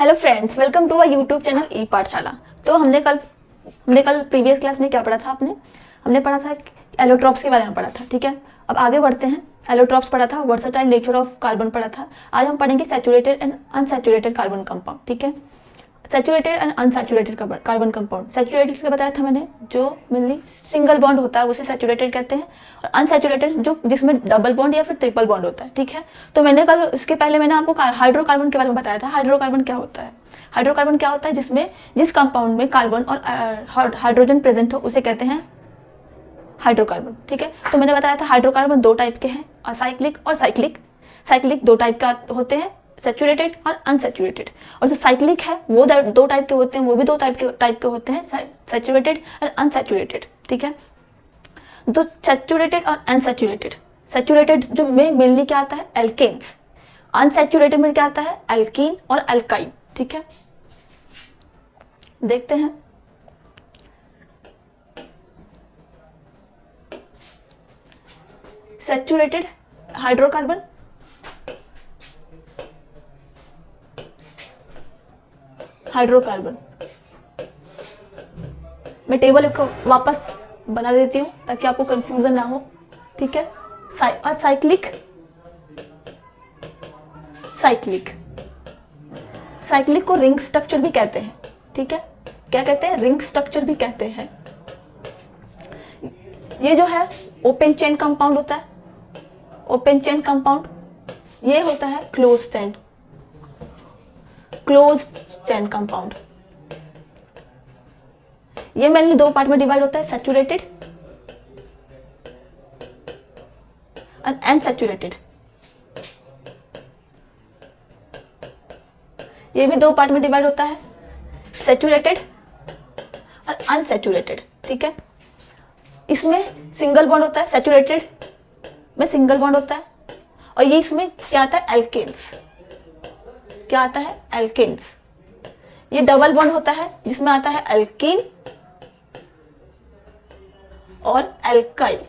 Hello friends, welcome to our YouTube channel e Pathshala. तो हमने कल प्रीवियस क्लास में क्या पढ़ा था? हमने पढ़ा था एलोट्रॉप्स के बारे में पढ़ा था। ठीक है, अब आगे बढ़ते हैं। एलोट्रॉप्स पढ़ा था, वर्सेटाइल नेचर ऑफ कार्बन पढ़ा था। आज हम पढ़ेंगे saturated and unsaturated carbon compound. ठीक है, saturated and unsaturated carbon compound. Saturated का बताया था मैंने, जो मेनली सिंगल बॉन्ड होता है उसे सैचुरेटेड कहते हैं, और अनसैचुरेटेड जो जिसमें डबल बॉन्ड या फिर ट्रिपल बॉन्ड होता है। ठीक है, तो मैंने कल इसके पहले मैंने आपको हाइड्रोकार्बन के बारे में बताया था। हाइड्रोकार्बन क्या होता है? हाइड्रोकार्बन क्या होता है? जिस कंपाउंड में कार्बन और हाइड्रोजन प्रेजेंट हो उसे कहते हैं हाइड्रोकार्बन। ठीक है, तो मैंने बताया था हाइड्रोकार्बन दो टाइप के हैं, असाइक्लिक और साइक्लिक। साइक्लिक दो टाइप का होते हैं, सैचुरेटेड और अनसैचुरेटेड। और जो साइक्लिक है वो दो टाइप के होते हैं, वो भी दो टाइप के होते हैं, सैचुरेटेड और अनसैचुरेटेड। ठीक है, तो सैचुरेटेड और अनसैचुरेटेड, सैचुरेटेड जो में मेनली क्या आता है? एल्केन्स। अनसैचुरेटेड में क्या आता है? एल्कीन और एल्काइन। ठीक है, देखते हैं। सैचुरेटेड हाइड्रोकार्बन, हाइड्रोकार्बन मैं टेबल को वापस बना देती हूँ ताकि आपको कंफ्यूजन ना हो। ठीक है, साइक्लिक, साइक्लिक साइक्लिक को रिंग स्ट्रक्चर भी कहते हैं। ठीक है, क्या कहते हैं? रिंग स्ट्रक्चर भी कहते हैं। ये जो है ओपन चेन कंपाउंड होता है। ओपन चेन कंपाउंड ये होता है क्लोज चेन कंपाउंड। ये मेनली दो पार्ट में डिवाइड होता है, सैचुरेटेड और अनसैचुरेटेड। ये भी दो पार्ट में डिवाइड होता है, सैचुरेटेड और अनसैचुरेटेड। ठीक है, इसमें सिंगल बॉन्ड होता है, सैचुरेटेड में सिंगल बॉन्ड होता है, और ये इसमें क्या आता है? एल्केन्स। क्या आता है? एल्केन्स। ये डबल बॉन्ड होता है जिसमें आता है एल्कीन और एल्काइल,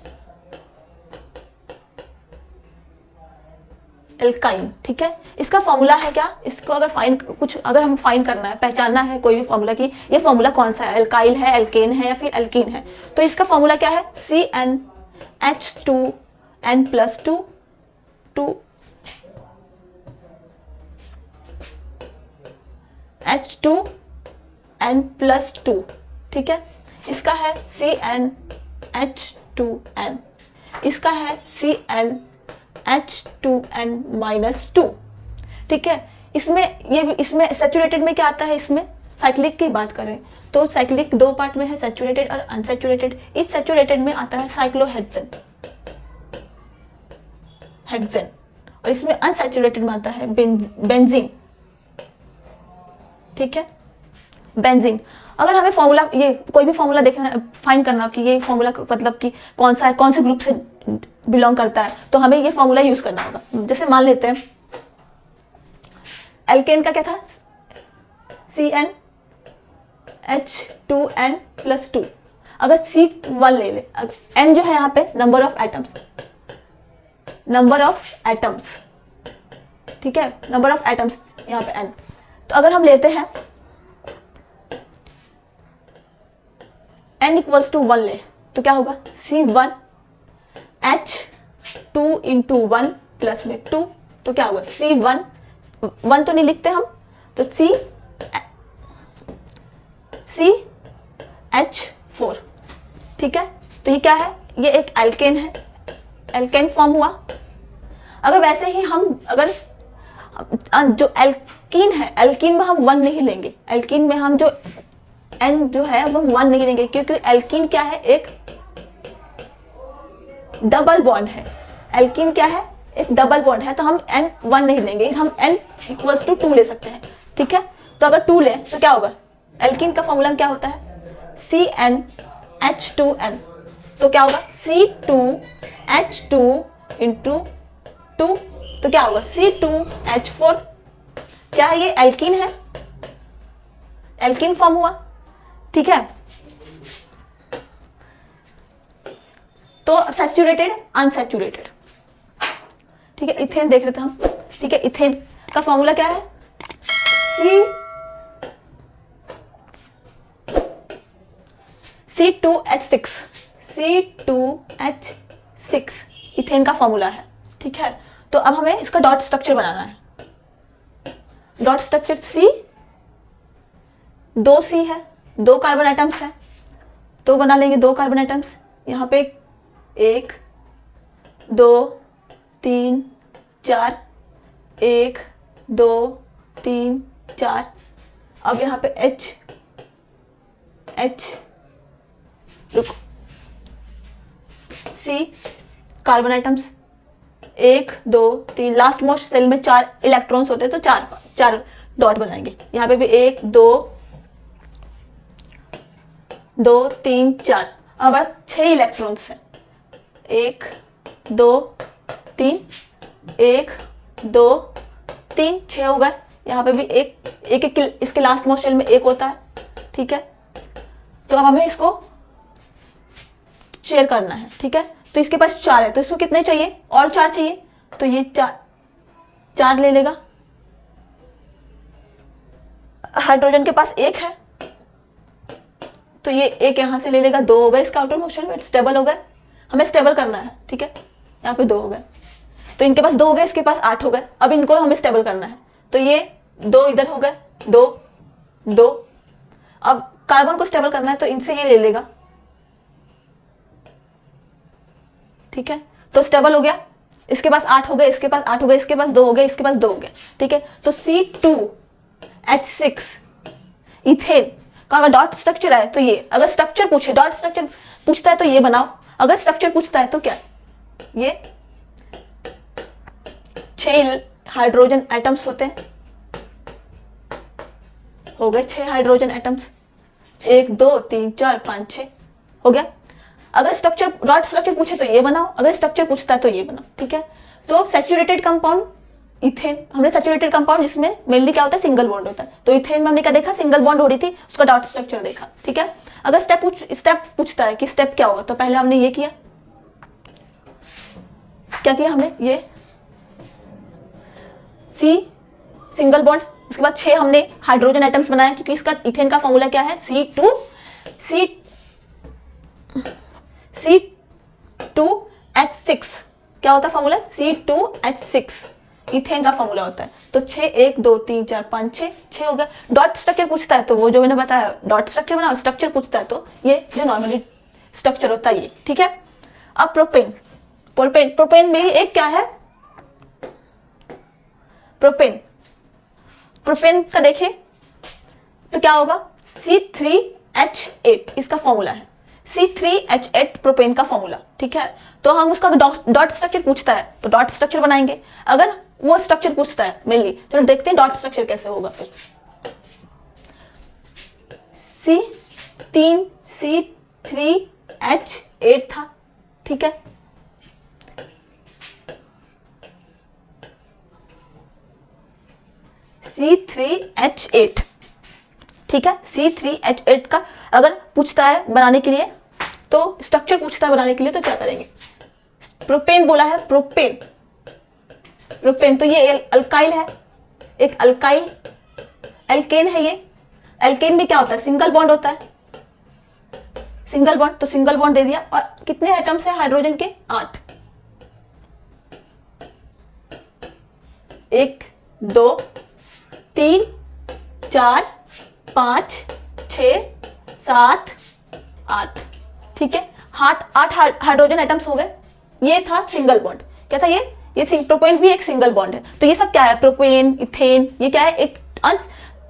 एल्काइन। ठीक है, इसका फॉर्मूला है क्या? इसको अगर हम फाइंड करना है, पहचानना है कोई भी फॉर्मूला की ये फॉर्मूला कौन सा है, एल्काइल है, एल्केन है या फिर एल्कीन है, तो इसका फॉर्मूला क्या है? CnH2n+2 H2n+2। ठीक है, इसका है CnH2n, इसका है CnH2n-2। ठीक है, इसमें सैचुरेटेड में क्या आता है? इसमें साइक्लिक की बात करें तो साइक्लिक दो पार्ट में है, सैचुरेटेड और अनसैचुरेटेड। इस सैचुरेटेड में आता है साइक्लोहेक्सेन, और इसमें अनसैचुरेटेड में आता है बेंजीन। ठीक है, बेंजीन। अगर हमें फॉर्मूला, ये कोई भी फॉर्मूला देखना, फाइंड करना कि ये फॉर्मूला मतलब कि कौन सा है, कौन से ग्रुप से बिलोंग करता है, तो हमें ये फॉर्मूला यूज करना होगा। जैसे मान लेते हैं एल्केन का क्या था? CnH2n+2। अगर C1 ले ले, N जो है यहाँ पे नंबर ऑफ एटम्स। ठीक है, नंबर ऑफ एटम्स यहाँ पे N। तो अगर हम लेते हैं n=1 ले तो क्या होगा? C1H2 × 1 प्लस में 2, तो क्या होगा? C1 1 तो नहीं लिखते हम, तो CH4। ठीक है, तो ये क्या है? ये एक एल्केन है, एल्केन फॉर्म हुआ। अगर वैसे ही हम जो एल्कीन है, एल्कीन में हम 1 नहीं लेंगे, एल्कीन में हम जो N जो है वो 1 नहीं लेंगे, क्योंकि एल्कीन क्या है? एक डबल बॉन्ड है। एल्कीन क्या है? एक डबल बॉन्ड है, तो हम N1 नहीं लेंगे, हम N=2 ले सकते हैं। ठीक है, तो अगर 2 ले तो क्या होगा? एल्कीन का फॉर्मूला क्या होता है? CnH2n, तो क्या होगा? C2H2 × 2, तो क्या होगा? C2H4। क्या है? ये एल्कीन है, एल्कीन फॉर्म हुआ। ठीक है, तो सैचुरेटेड, अनसैचुरेटेड। ठीक है, इथेन देख रहे थे हम। ठीक है, इथेन का फॉर्मूला क्या है? C2H6, C2H6 इथेन का फॉर्मूला है, ठीक है। तो अब हमें इसका डॉट स्ट्रक्चर बनाना है। डॉट स्ट्रक्चर C, 2 C है, 2 कार्बन एटम्स है, तो बना लेंगे 2 कार्बन एटम्स। यहाँ पे 1 2 3 4, 1 2 3 4। अब यहाँ पे H रुको, C carbon atoms 1 2 3, last most shell में 4 इलेक्ट्रॉन्स होते हैं, तो 4 डॉट बनाएंगे। यहाँ पे भी 1 2 3 4, अब बस 6 इलेक्ट्रॉन्स हैं। 1 2 3, 1 2 3, 6 हो गए। यहाँ पे भी एक इसके लास्ट मोस्ट सेल में 1 होता है, ठीक है। तो अब हमें इसको शेयर करना है, ठीक है। तो इसके पास 4 है, तो इसको कितने चाहिए, और 4 चाहिए, तो ये 4 ले लेगा। हाइड्रोजन के पास 1 है, तो ये 1 यहां से ले लेगा, 2 हो गए इसका आउटर मोशन में, स्टेबल हो गए। हमें स्टेबल करना है, ठीक है। यहाँ पे 2 हो गए, तो इनके पास 2 हो गए, इसके पास 8 हो गए। अब इनको हमें स्टेबल करना है, तो ये 2 इधर हो गए, 2 2। अब कार्बन को स्टेबल करना है, तो इनसे ये ले लेगा, ठीक है। तो स्टेबल हो गया, इसके पास 8 हो गए, इसके पास 8 हो गए, इसके पास 2 हो गए, इसके पास 2 हो गए, ठीक है। तो C2H6 इथेन का अगर डॉट स्ट्रक्चर है तो ये, अगर स्ट्रक्चर पूछे, डॉट स्ट्रक्चर पूछता है तो ये बनाओ, अगर स्ट्रक्चर पूछता है तो क्या, ये 6 हाइड्रोजन एटम्स होते हैं, हो गए 6 हाइड्रोजन एटम्स, 1 2 3 4 5 6 हो गया। अगर स्ट्रक्चर, डॉट स्ट्रक्चर पूछे तो ये बनाओ, अगर स्ट्रक्चर पूछता है तो ये बनाओ, ठीक है। तो सैचुरेटेड कंपाउंड इथेन, हमने सैचुरेटेड कंपाउंड जिसमें मेनली क्या होता है, सिंगल बॉन्ड होता है, तो इथेन में हमने क्या देखा, सिंगल बॉन्ड हो रही थी, उसका डॉट स्ट्रक्चर देखा, ठीक है। अगर स्टेप पूछता है कि स्टेप क्या होगा, तो पहले हमने ये किया, क्या किया हमने, ये C सिंगल बॉन्ड, उसके बाद 6 हमने हाइड्रोजन एटम्स बनाए, क्योंकि इसका इथेन का फॉर्मूला क्या है, C2H6 क्या होता है फॉर्मूला, C2H6 इथेन का फॉर्मूला होता है। तो 6 1 2 3 4 5 6 हो गया। डॉट स्ट्रक्चर पूछता है तो वो जो मैंने बताया, डॉट स्ट्रक्चर बनाओ, स्ट्रक्चर पूछता है तो ये जो नॉर्मली स्ट्रक्चर होता है ये, ठीक है। अब प्रोपेन में एक क्या है, प्रोपेन का देखिए तो क्या होगा, C3H8 इसका फॉर्मूला है, C3H8 प्रोपेन का फॉर्मूला, ठीक है। तो हम उसका डॉट स्ट्रक्चर पूछता है तो डॉट स्ट्रक्चर बनाएंगे, अगर वो स्ट्रक्चर पूछता है मेनली, तो देखते हैं डॉट स्ट्रक्चर कैसे होगा। फिर C3H8 था, ठीक है। C3H8, ठीक है। C3H8 का अगर पूछता है बनाने के लिए, तो स्ट्रक्चर पूछता है बनाने के लिए, तो क्या करेंगे, प्रोपेन बोला है, प्रोपेन तो ये अल्काइल है, एक अल्काइल, एल्केन है ये। एल्केन में क्या होता है, सिंगल बॉन्ड होता है, सिंगल बॉन्ड, तो सिंगल बॉन्ड दे दिया। और कितने एटम्स है हाइड्रोजन के, 8, 1 2 3 4 5 6 7 8, ठीक है। 8 हाइड्रोजन एटम्स हो गए। ये था सिंगल बॉन्ड, क्या था ये प्रोपेन भी एक सिंगल बॉन्ड है। तो ये सब क्या है, प्रोपेन इथेन, ये क्या है,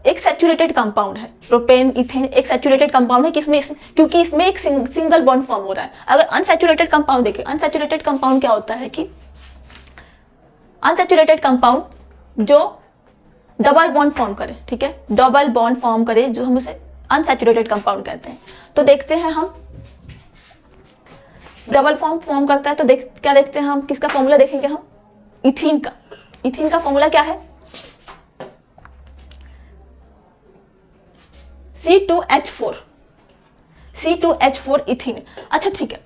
एक सैचुरेटेड कंपाउंड है। प्रोपेन इथेन एक सैचुरेटेड कंपाउंड है, किसमें क्योंकि इसमें एक सिंगल बॉन्ड फॉर्म हो रहा है। अगर अनसैचुरेटेड कंपाउंड देखिए, अनसैचुरेटेड कंपाउंड क्या होता है कि अनसैचुरेटेड कंपाउंड जो डबल बॉन्ड फॉर्म करे, ठीक है, डबल बॉन्ड फॉर्म करे, जो हम उसे अनसैचुरेटेड कंपाउंड कहते हैं। तो देखते हैं हम, डबल फॉर्म करता है, तो क्या देखते हैं हम, किसका फॉर्मूला देखेंगे हम, इथीन का फॉर्मूला क्या है, C2H4 इथीन। अच्छा ठीक है,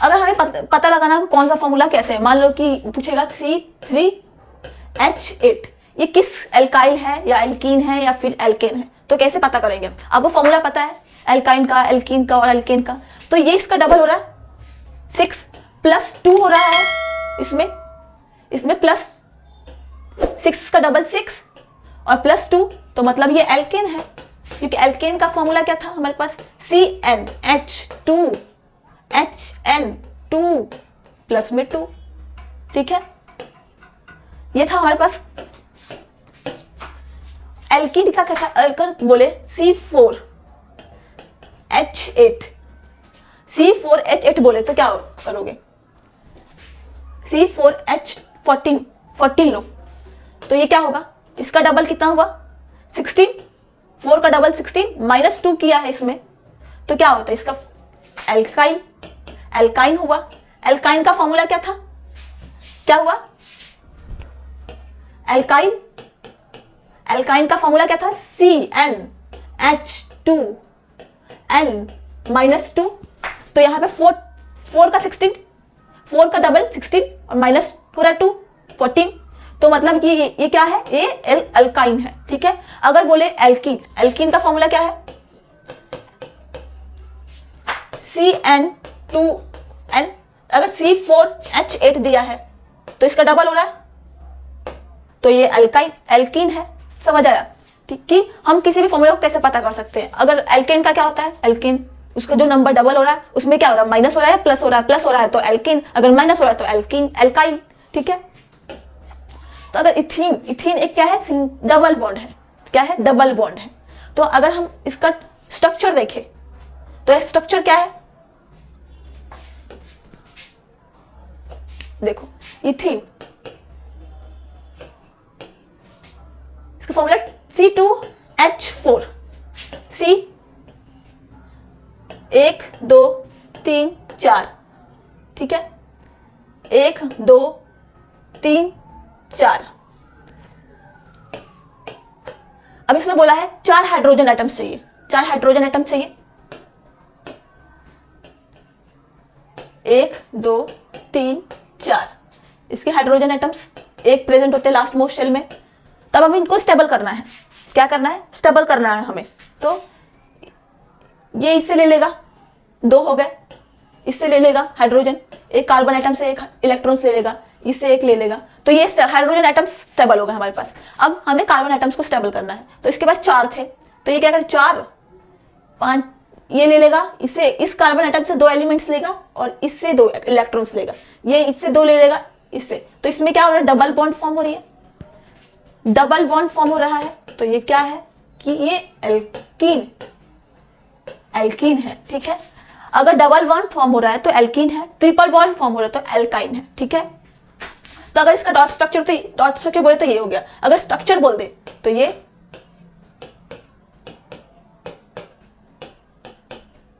अगर हमें पता लगाना है कौन सा फॉर्मूला कैसे है, मान लो कि पूछेगा C3H8 ये किस एल्काइल है या एल्कीन है या फिर एल्केन है, तो कैसे पता करेंगे। आपको फॉर्मूला पता है, एल्काइन का, एल्कीन का और एल्केन का। तो ये इसका डबल हो रहा है 6 प्लस 2 हो रहा है इसमें प्लस 6 का डबल 6 और प्लस 2, तो मतलब ये एल्केन है, क्योंकि एल्केन का फॉर्मूला क्या था हमारे पास CnH2 प्लस में 2, ठीक है। ये था हमारे पास। एल्कीन का क्या था, अगर बोले C4H8 बोले तो क्या करोगे, C4H14 लो, तो ये क्या होगा, इसका डबल कितना होगा 16, 4 का डबल 16 माइनस 2 किया है इसमें, तो क्या होता है इसका एल्काइन हुआ। एल्काइन का फॉर्मूला क्या था, क्या हुआ एल्काइन का फॉर्मूला क्या था CnH2n माइनस 2, तो यहाँ पे 4 का 16, 4 का डबल 16 और माइनस हो रहा है 2 14, तो मतलब ये क्या है, ये एल्काइन है, ठीक है। अगर बोले एल्कीन का फॉर्मूला क्या है CN2n, अगर C4H8 दिया है तो इसका डबल हो रहा है, तो ये एल्कीन है। समझ आया, ठीक। कि हम किसी भी फॉर्मूला को कैसे पता कर सकते हैं। अगर एल्केन का क्या होता है, एल्केन उसका जो नंबर डबल हो रहा है उसमें क्या हो रहा है, माइनस हो रहा है, प्लस हो रहा है, प्लस हो रहा है तो एल्कीन, अगर माइनस हो रहा है तो एल्काइल, ठीक है। तो अगर इथीन एक क्या है, डबल बॉन्ड है, क्या है, डबल बॉन्ड है। तो अगर हम इसका स्ट्रक्चर देखें तो स्ट्रक्चर क्या है, देखो इथीन, इसका फॉर्मूला C2H4, C 1 2 3 4, ठीक है, 1 2 3 4। अब इसमें बोला है 4 हाइड्रोजन एटम्स चाहिए, 4 हाइड्रोजन एटम चाहिए, 1 2 3 4। इसके हाइड्रोजन एटम्स एक प्रेजेंट होते हैं लास्ट मोस्ट शेल में। तब हमें इनको स्टेबल करना है, क्या करना है, स्टेबल करना है हमें। तो ये इससे ले लेगा, 2 हो गए, इससे ले लेगा हाइड्रोजन, एक कार्बन एटम से एक इलेक्ट्रॉन्स ले लेगा, इससे एक ले लेगा, तो ये हाइड्रोजन एटम्स स्टेबल हो गए हमारे पास। अब हमें कार्बन एटम्स को स्टेबल करना है, तो इसके पास 4 थे, तो ये क्या करें, 4 5 ये ले लेगा, इससे इस कार्बन एटम से 2 एलिमेंट्स लेगा और इससे 2 इलेक्ट्रॉन्स लेगा, ये इससे 2 ले लेगा इससे, तो इसमें क्या हो रहा है, डबल बॉन्ड फॉर्म हो रही है, डबल बॉन्ड फॉर्म हो रहा है। तो ये क्या है कि ये एल्कीन है, ठीक है। अगर डबल बॉन्ड फॉर्म हो रहा है तो एल्कीन है, ट्रिपल बॉन्ड फॉर्म हो रहा है तो एल्काइन है, ठीक है। तो अगर इसका डॉट स्ट्रक्चर बोले तो ये हो गया, अगर स्ट्रक्चर बोल दे तो ये,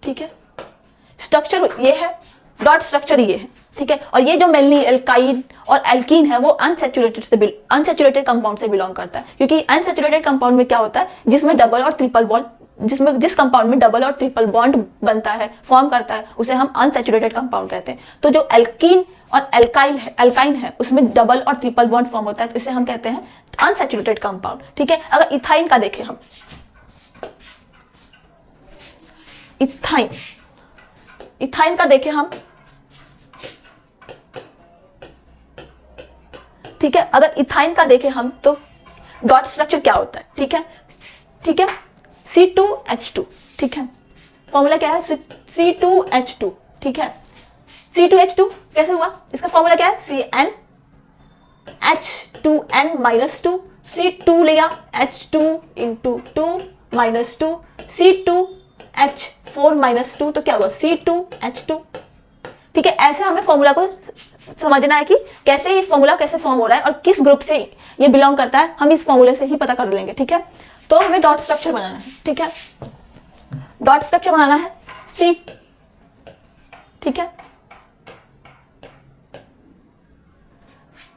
ठीक है, स्ट्रक्चर ये है, डॉट स्ट्रक्चर ये है, ठीक है। और ये जो मेनली एल्काइन और एल्कीन है वो अनसैचुरेटेड कंपाउंड से बिलोंग करता है, क्योंकि अनसैचुरेटेड कंपाउंड में क्या होता है, जिसमें डबल और ट्रिपल बॉन्ड, जिस कंपाउंड में डबल और ट्रिपल बॉन्ड बनता है, फॉर्म करता है, उसे हम अनसैचुरेटेड कंपाउंड कहते हैं। तो जो एल्कीन और एल्काइन है उसमें डबल और ट्रिपल बॉन्ड फॉर्म होता है, तो इसे हम कहते हैं अनसैचुरेटेड कंपाउंड, ठीक है। अगर इथाइन का देखें हम, इथाइन का देखें हम, ठीक है। अगर इथाइन का देखें हम तो डॉट स्ट्रक्चर क्या होता है, ठीक है, ठीक है, C2H2, ठीक है। फॉर्मूला क्या है, C2H2, ठीक है। C2H2 कैसे हुआ, इसका फॉर्मूला क्या है, CnH2n माइनस 2, C2 लिया, H2 into 2 minus 2, C2H4 minus 2, तो क्या होगा C2H2, ठीक है। ऐसे हमें फॉर्मूला को समझना है कि कैसे ये फॉर्मूला कैसे फॉर्म हो रहा है और किस ग्रुप से ये बिलोंग करता है, हम इस फॉर्मूले से ही पता कर लेंगे, ठीक है। तो हमें डॉट स्ट्रक्चर बनाना है, ठीक है, डॉट स्ट्रक्चर बनाना है C, ठीक है।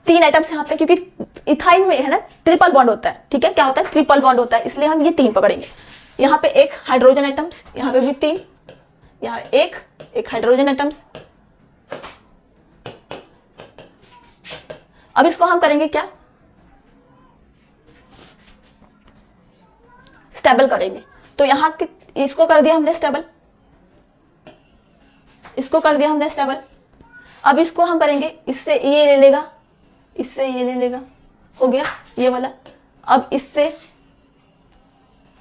3 एटम्स यहाँ पे, क्योंकि इथाइन में है ना ट्रिपल बॉन्ड होता है, ठीक है, क्या होता है, ट्रिपल बॉन्ड होता है, इसलिए हम ये 3 पकड़ेंगे। यहाँ पे एक हाइड्रोजन एटम्स, यहाँ पे भी 3, यहाँ एक हाइड्रोजन एटम्स। अब इसको हम करेंगे क्या, स्टेबल करेंगे। तो यहाँ के इसको कर दिया हमने स्टेबल, इसको कर दिया हमने स्टेबल। अब इसको हम करेंगे, इससे ये ले लेगा, इससे ये ले लेगा, हो गया ये वाला। अब इससे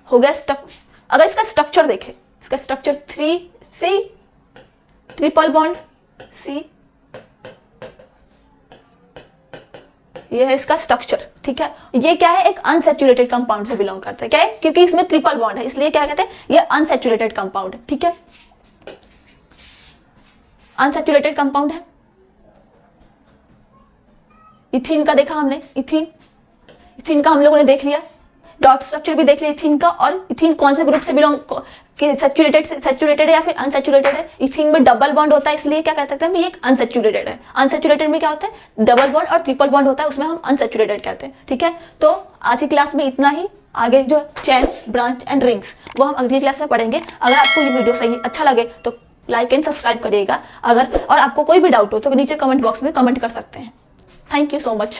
हो गया स्टक। अगर इसका स्ट्रक्चर देखें, इसका structure 3C triple bond C, ये है इसका स्ट्रक्चर, ठीक है। ये क्या है, एक अनसैचुरेटेड कंपाउंड से बिलोंग करता है। क्या है, क्योंकि इसमें ट्रिपल बॉन्ड है इसलिए क्या कहते हैं, ये अनसैचुरेटेड कंपाउंड है, ठीक है, अनसैचुरेटेड कंपाउंड है। इथीन का देखा हमने, इथीन का हम लोगों ने देख लिया, डॉट स्ट्रक्चर भी देख लिया इथीन का। और इथीन कौन से ग्रुप से बिलोंग, सैचुरेटेड है या फिर अनसैचुरेटेड है। इथीन में डबल बॉन्ड होता है इसलिए क्या कह सकते हैं, ये एक अनसैचुरेटेड है। अनसैचुरेटेड में क्या होता है, डबल बॉन्ड और ट्रिपल बॉन्ड होता है, उसमें हम अनसैचुरेटेड कहते हैं, ठीक है। तो आज की क्लास में इतना ही। आगे जो चेन, ब्रांच एंड रिंग्स वो हम अगली क्लास में पढ़ेंगे। अगर आपको ये वीडियो सही अच्छा लगे तो लाइक एंड सब्सक्राइब करिएगा। अगर और आपको कोई भी डाउट हो तो नीचे कमेंट बॉक्स में कमेंट कर सकते हैं। Thank you so much.